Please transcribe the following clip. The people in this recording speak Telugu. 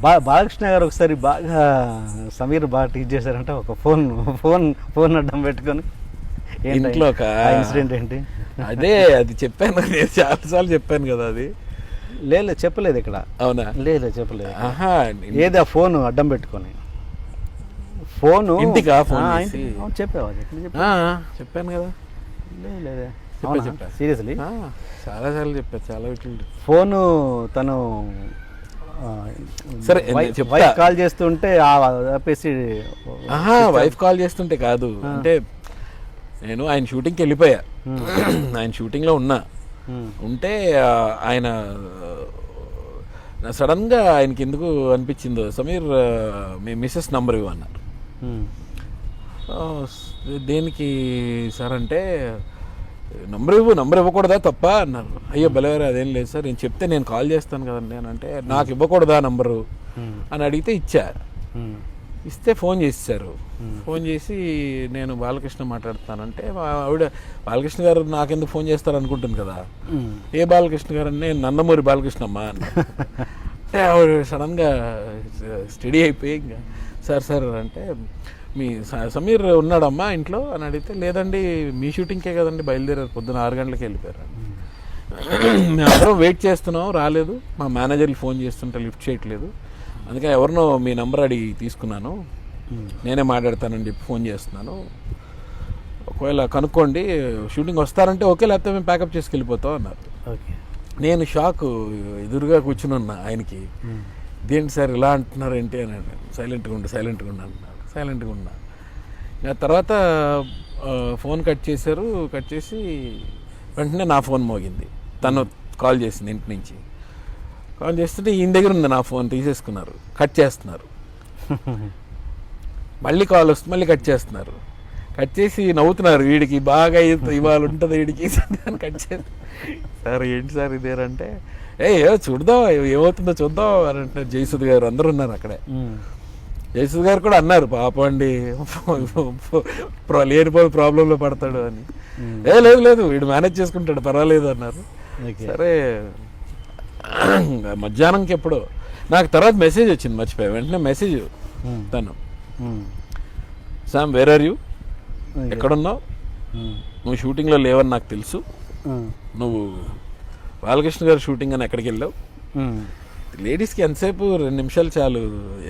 బాలకృష్ణ గారు ఒకసారి బాగా సమీర్ బాగా టీచ్ చేశారంటే ఒక ఫోన్ అడ్డం పెట్టుకొని ఇంట్లో ఒక ఇన్సిడెంట్ ఏంటి? అదే అది చెప్పాను, నేను చాలాసార్లు చెప్పాను కదా. అది లేదు చెప్పలేదు ఇక్కడ. అవునా? లేదు చెప్పలేదు. ఆహా, ఏది ఆ ఫోన్ అడ్డం పెట్టుకొని ఫోను ఇంటికా ఫోన్ చెప్పావా? చెప్పాను కదా. లేదే చెప్పా సీరియస్లీ చాలాసార్లు చెప్పా, చాలా వీటిలో. ఫోను తను సరే వైఫ్ కాల్ చేస్తుంటే ఆపేసి. వైఫ్ కాల్ చేస్తుంటే కాదు, అంటే నేను ఆయన షూటింగ్కి వెళ్ళిపోయా. ఆయన షూటింగ్లో ఉంటే ఆయన సడన్గా ఆయనకి ఎందుకు అనిపించిందో, సమీర్ మీ మిస్సెస్ నంబర్ ఇవ్వన్నారు. దేనికి సార్ అంటే, నంబర్ ఇవ్వకూడదా తప్ప అన్నారు. అయ్యో బలవారు అదేం లేదు సార్, నేను చెప్తే నేను కాల్ చేస్తాను కదండి అని అంటే, నాకు ఇవ్వకూడదా నంబరు అని అడిగితే ఇచ్చా. ఇస్తే ఫోన్ చేశారు. ఫోన్ చేసి నేను బాలకృష్ణ మాట్లాడుతానంటే, ఆవిడ బాలకృష్ణ గారు నాకెందుకు ఫోన్ చేస్తారు అనుకుంటుంది కదా. ఏ బాలకృష్ణ గారు అని, నేను నందమూరి బాలకృష్ణమ్మ అన్న. అంటే ఆవిడ సడన్గా స్టడీ అయిపోయి, ఇంకా సార్ అంటే, మీ సమీర్ ఉన్నాడమ్మా ఇంట్లో అని అడిగితే, లేదండి మీ షూటింగ్కే కదండి బయలుదేరారు, పొద్దున 6 గంటలకి వెళ్ళిపోయారు. మేము అందరం వెయిట్ చేస్తున్నాం, రాలేదు. మా మేనేజర్లు ఫోన్ చేస్తుంటే లిఫ్ట్ చేయట్లేదు, అందుకని ఎవరినో మీ నంబర్ అడిగి తీసుకున్నాను, నేనే మాట్లాడతానని చెప్పి ఫోన్ చేస్తున్నాను. ఒకవేళ కనుక్కోండి, షూటింగ్ వస్తారంటే ఓకే, లేకపోతే మేము ప్యాకప్ చేసుకు వెళ్ళిపోతాం అన్నారు. నేను షాక్, ఎదురుగా కూర్చుని ఉన్నా ఆయనకి. ఇదేంటి సార్ ఇలా అంటున్నారు ఏంటి అని. సైలెంట్గా ఉన్నా. ఇంకా తర్వాత ఫోన్ కట్ చేశారు. కట్ చేసి వెంటనే నా ఫోన్ మోగింది. తను కాల్ చేసింది ఇంటి నుంచి. కాల్ చేస్తుంటే ఈయన దగ్గర ఉంది నా ఫోన్, తీసేసుకున్నారు. కట్ చేస్తున్నారు. మళ్ళీ కాల్ వస్తుంది, మళ్ళీ కట్ చేస్తున్నారు. కట్ చేసి నవ్వుతున్నారు, వీడికి బాగా ఇవాళ ఉంటుంది వీడికి అని కట్ చేసి, సార్ ఏంటి సార్ ఇదేరంటే, చూద్దాం ఏమవుతుందో చూద్దాం అని అంటున్నారు. జయసుద్ గారు అందరూ ఉన్నారు అక్కడే. జయసుద్ గారు కూడా అన్నారు, పాపం అండి లేనిపోయి ప్రాబ్లంలో పడతాడు అని. లేదు వీడు మేనేజ్ చేసుకుంటాడు పర్వాలేదు అన్నారు. సరే మధ్యాహ్నంకి ఎప్పుడో నాకు తర్వాత మెసేజ్ వచ్చింది, మర్చిపోయా. వెంటనే మెసేజ్ తను, సామ్ వేర్ ఆర్ యూ, ఎక్కడున్నావు, నువ్వు షూటింగ్లో లేవని నాకు తెలుసు, నువ్వు బాలకృష్ణ గారు షూటింగ్ అని ఎక్కడికి వెళ్ళావు, లేడీస్కి ఎంతసేపు 2 నిమిషాలు చాలు.